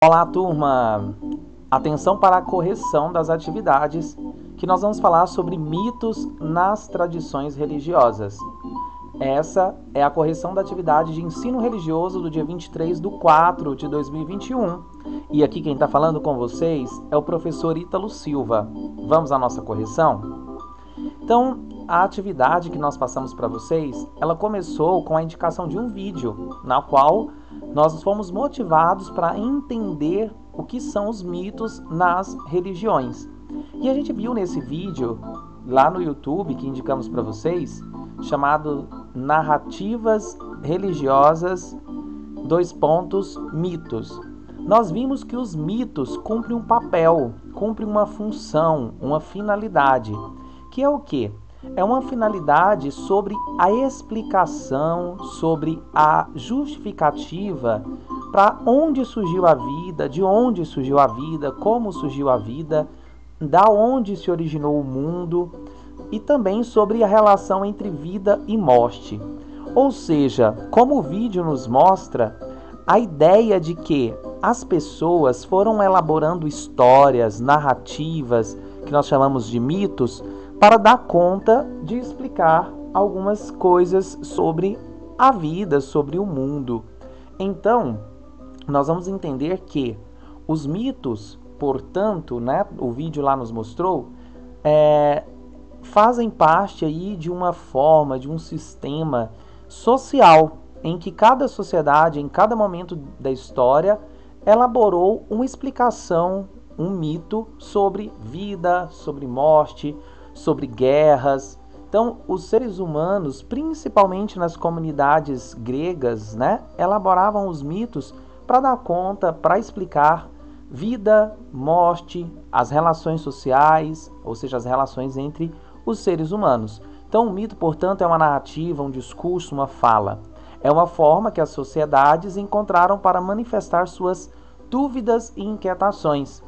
Olá, turma! Atenção para a correção das atividades, que nós vamos falar sobre mitos nas tradições religiosas. Essa é a correção da atividade de ensino religioso do dia 23/4 de 2021. E aqui quem está falando com vocês é o professor Ítalo Silva. Vamos à nossa correção? Então, a atividade que nós passamos para vocês, ela começou com a indicação de um vídeo, na qual nós fomos motivados para entender o que são os mitos nas religiões. E a gente viu nesse vídeo, lá no YouTube, que indicamos para vocês, chamado Narrativas Religiosas, mitos. Nós vimos que os mitos cumprem um papel, cumprem uma função, uma finalidade, que é o quê? É uma finalidade sobre a explicação, sobre a justificativa para onde surgiu a vida, de onde surgiu a vida, como surgiu a vida, da onde se originou o mundo e também sobre a relação entre vida e morte. Ou seja, como o vídeo nos mostra, a ideia de que as pessoas foram elaborando histórias, narrativas, que nós chamamos de mitos, para dar conta de explicar algumas coisas sobre a vida, sobre o mundo. Então, nós vamos entender que os mitos, portanto, o vídeo lá nos mostrou, fazem parte aí de uma forma, de um sistema social, em que cada sociedade, em cada momento da história, elaborou uma explicação, um mito sobre vida, sobre morte, sobre guerras. Então, os seres humanos, principalmente nas comunidades gregas, elaboravam os mitos para dar conta, para explicar vida, morte, as relações sociais, ou seja, as relações entre os seres humanos. Então, o mito, portanto, é uma narrativa, um discurso, uma fala. É uma forma que as sociedades encontraram para manifestar suas dúvidas e inquietações.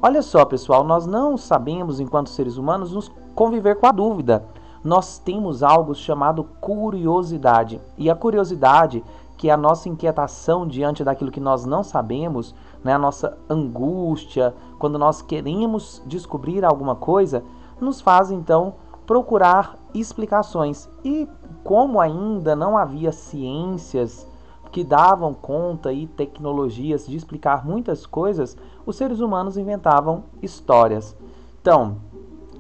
Olha só, pessoal, nós não sabemos, enquanto seres humanos, nos conviver com a dúvida. Nós temos algo chamado curiosidade. E a curiosidade, que é a nossa inquietação diante daquilo que nós não sabemos, a nossa angústia, quando nós queremos descobrir alguma coisa, nos faz, então, procurar explicações. E como ainda não havia ciências que davam conta e tecnologias de explicar muitas coisas, os seres humanos inventavam histórias. Então,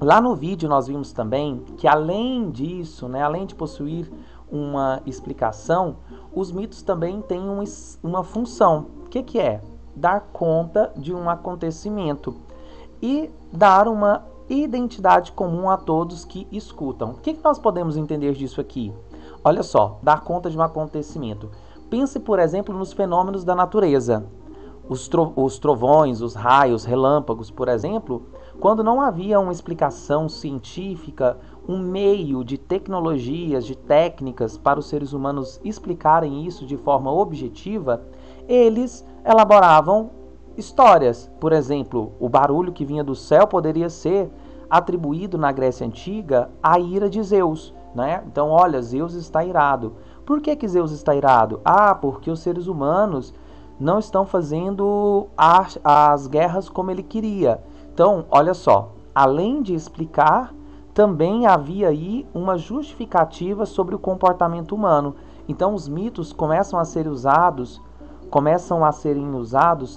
lá no vídeo nós vimos também que além disso, além de possuir uma explicação, os mitos também têm uma função. O que é? Dar conta de um acontecimento e dar uma identidade comum a todos que escutam. O que nós podemos entender disso aqui? Olha só, dar conta de um acontecimento. Pense, por exemplo, nos fenômenos da natureza. Os trovões, os raios, relâmpagos, por exemplo, quando não havia uma explicação científica, um meio de tecnologias, de técnicas para os seres humanos explicarem isso de forma objetiva, eles elaboravam histórias. Por exemplo, o barulho que vinha do céu poderia ser atribuído na Grécia Antiga à ira de Zeus. Então, olha, Zeus está irado. Por que Zeus está irado? Porque os seres humanos não estão fazendo as guerras como ele queria. Então, olha só, além de explicar, também havia aí uma justificativa sobre o comportamento humano. Então, os mitos começam a serem usados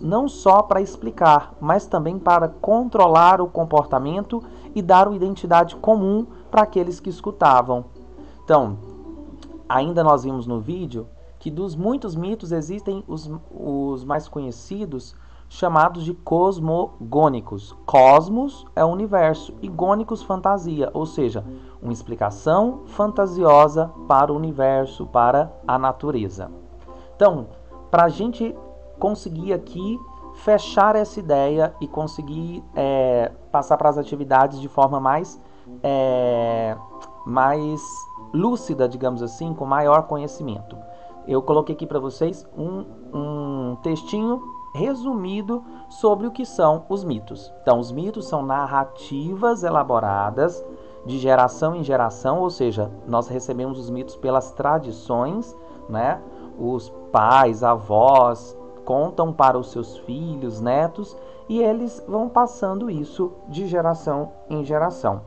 não só para explicar, mas também para controlar o comportamento e dar uma identidade comum para aqueles que escutavam. Então, ainda nós vimos no vídeo que dos muitos mitos existem os mais conhecidos, chamados de cosmogônicos. Cosmos é o universo e gônicos fantasia, ou seja, uma explicação fantasiosa para o universo, para a natureza. Então, para a gente conseguir aqui fechar essa ideia e conseguir passar para as atividades de forma mais lúcida, digamos assim, com maior conhecimento. Eu coloquei aqui para vocês um textinho resumido sobre o que são os mitos. Então, os mitos são narrativas elaboradas de geração em geração, ou seja, nós recebemos os mitos pelas tradições, os pais, avós, contam para os seus filhos, netos, e eles vão passando isso de geração em geração.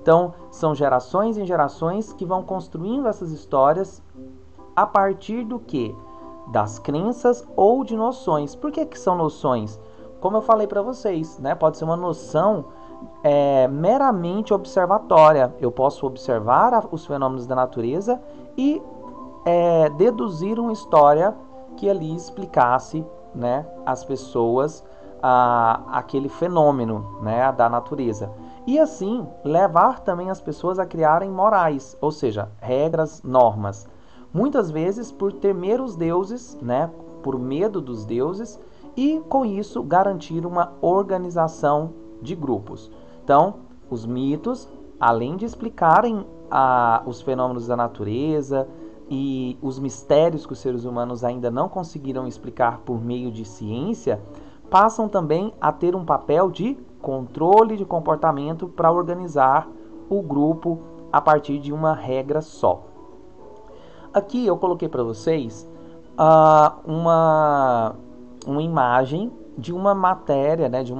Então, são gerações em gerações que vão construindo essas histórias a partir do quê? Das crenças ou de noções. Por que são noções? Como eu falei para vocês, né? Pode ser uma noção meramente observatória. Eu posso observar os fenômenos da natureza e deduzir uma história que ali explicasse, né, às pessoas aquele fenômeno, né, da natureza. E assim, levar também as pessoas a criarem morais, ou seja, regras, normas. Muitas vezes por temer os deuses, né, por medo dos deuses, e com isso garantir uma organização de grupos. Então, os mitos, além de explicarem os fenômenos da natureza e os mistérios que os seres humanos ainda não conseguiram explicar por meio de ciência, passam também a ter um papel de controle de comportamento para organizar o grupo a partir de uma regra só. Aqui eu coloquei para vocês uma imagem de uma matéria, né, de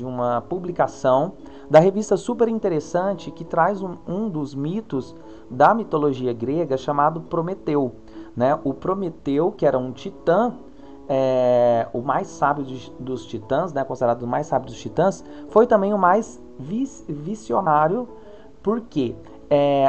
uma publicação da revista super interessante que traz um dos mitos da mitologia grega chamado Prometeu. Né? O Prometeu, que era um titã, o mais sábio dos titãs, né, considerado o mais sábio dos titãs, foi também o mais visionário, porque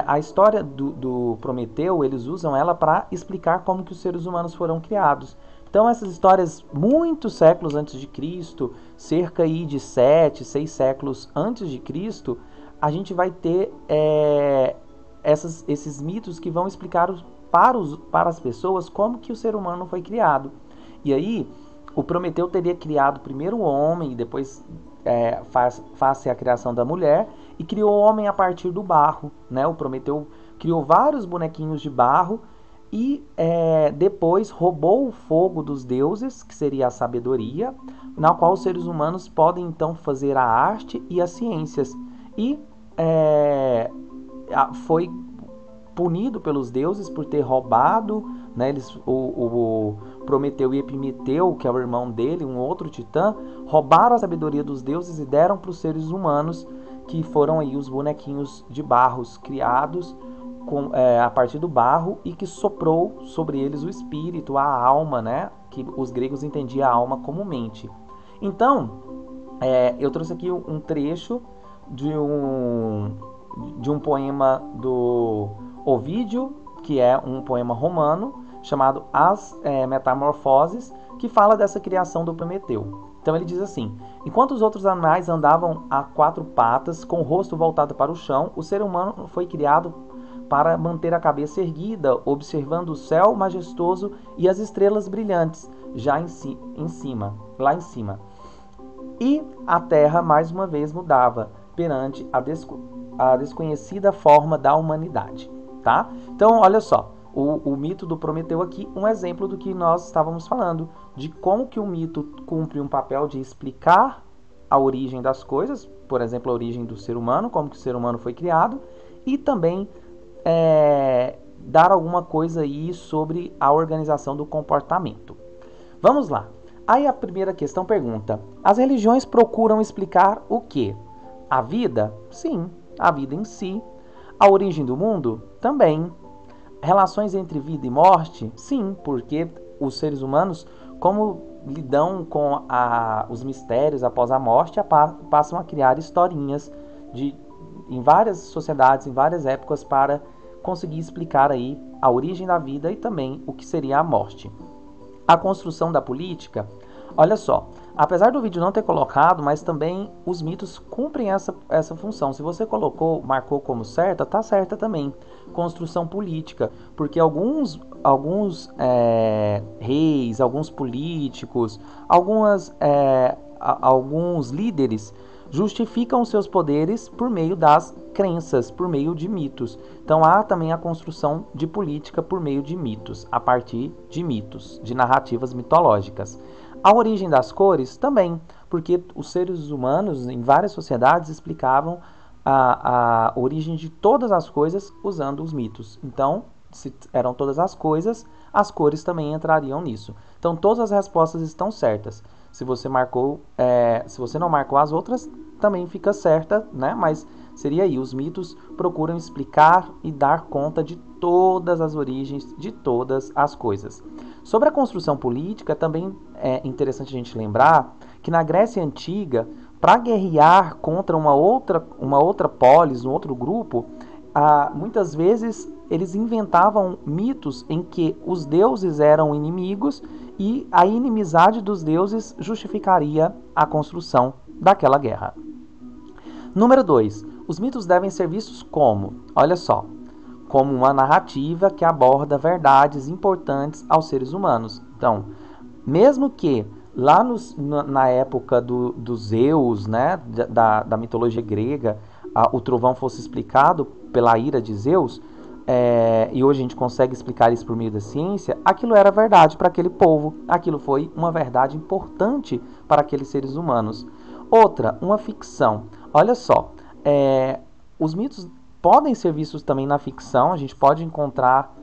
a história do Prometeu, eles usam ela para explicar como que os seres humanos foram criados. Então essas histórias muitos séculos antes de Cristo, cerca aí de 7, 6 séculos antes de Cristo, a gente vai ter esses mitos que vão explicar para as pessoas como que o ser humano foi criado. E aí, o Prometeu teria criado primeiro o homem, e depois faz a criação da mulher, e criou o homem a partir do barro. Né? O Prometeu criou vários bonequinhos de barro, e depois roubou o fogo dos deuses, que seria a sabedoria, na qual os seres humanos podem então fazer a arte e as ciências. E foi punido pelos deuses por ter roubado, né, o Prometeu e Epimeteu, que é o irmão dele, um outro titã, roubaram a sabedoria dos deuses e deram para os seres humanos, que foram aí os bonequinhos de barros criados a partir do barro, e que soprou sobre eles o espírito, a alma, né? Que os gregos entendiam a alma como mente. Então, eu trouxe aqui um trecho de um poema do Ovídio, que é um poema romano, chamado As Metamorfoses, que fala dessa criação do Prometeu. Então ele diz assim: enquanto os outros animais andavam a 4 patas, com o rosto voltado para o chão, o ser humano foi criado para manter a cabeça erguida, observando o céu majestoso e as estrelas brilhantes lá em cima. E a terra mais uma vez mudava perante a desconhecida forma da humanidade. Tá? Então, olha só, o mito do Prometeu aqui, um exemplo do que nós estávamos falando, de como que o mito cumpre um papel de explicar a origem das coisas, por exemplo, a origem do ser humano, como que o ser humano foi criado, e também dar alguma coisa aí sobre a organização do comportamento. Vamos lá. Aí a primeira questão pergunta: as religiões procuram explicar o quê? A vida? Sim, a vida em si. A origem do mundo? Também. Relações entre vida e morte? Sim, porque os seres humanos, como lidam com os mistérios após a morte, passam a criar historinhas em várias sociedades, em várias épocas, para conseguir explicar aí a origem da vida e também o que seria a morte. A construção da política, olha só, apesar do vídeo não ter colocado, mas também os mitos cumprem essa função. Se você marcou como certa, tá certa também. Construção política, porque alguns reis, alguns políticos, alguns líderes justificam seus poderes por meio das crenças, por meio de mitos. Então há também a construção de política por meio de mitos, a partir de mitos, de narrativas mitológicas. A origem das cores também, porque os seres humanos em várias sociedades explicavam a origem de todas as coisas usando os mitos. Então, se eram todas as coisas, as cores também entrariam nisso. Então todas as respostas estão certas. Se você não marcou as outras, também fica certa, né? Mas seria aí, os mitos procuram explicar e dar conta de todas as origens de todas as coisas. Sobre a construção política, também é interessante a gente lembrar que na Grécia Antiga, para guerrear contra uma outra polis, um outro grupo, muitas vezes eles inventavam mitos em que os deuses eram inimigos e a inimizade dos deuses justificaria a construção daquela guerra. Número 2. Os mitos devem ser vistos como, olha só, como uma narrativa que aborda verdades importantes aos seres humanos. Então, mesmo que lá na época do Zeus, né, da mitologia grega, o trovão fosse explicado pela ira de Zeus, e hoje a gente consegue explicar isso por meio da ciência, aquilo era verdade para aquele povo, aquilo foi uma verdade importante para aqueles seres humanos. Outra, uma ficção. Olha só, os mitos podem ser vistos também na ficção, a gente pode encontrar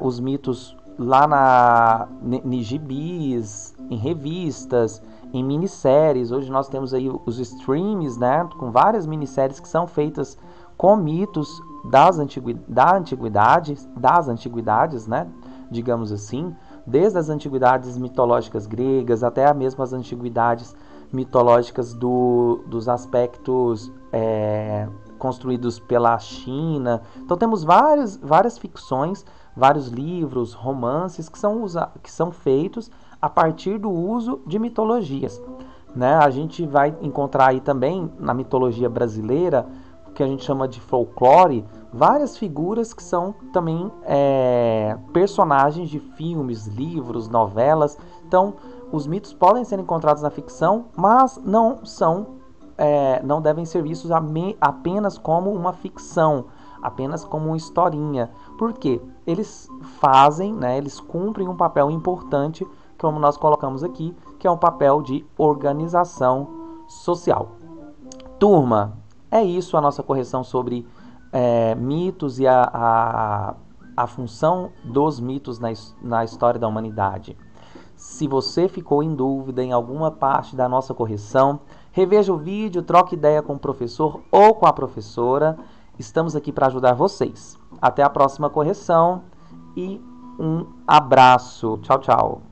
os mitos lá em gibis, em revistas, em minisséries. Hoje nós temos aí os streams, né, com várias minisséries que são feitas com mitos das antiguidades, né, digamos assim, desde as antiguidades mitológicas gregas até mesmo as antiguidades mitológicas dos aspectos construídos pela China. Então temos várias ficções, vários livros, romances que são feitos a partir do uso de mitologias, né? A gente vai encontrar aí também na mitologia brasileira, que a gente chama de folclore, várias figuras que são também personagens de filmes, livros, novelas. Então, os mitos podem ser encontrados na ficção, mas não devem ser vistos apenas como uma ficção, apenas como uma historinha. Por quê? Eles fazem, né, eles cumprem um papel importante, como nós colocamos aqui, que é um papel de organização social. Turma, é isso a nossa correção sobre mitos e a função dos mitos na história da humanidade. Se você ficou em dúvida em alguma parte da nossa correção, reveja o vídeo, troque ideia com o professor ou com a professora. Estamos aqui para ajudar vocês. Até a próxima correção e um abraço. Tchau, tchau.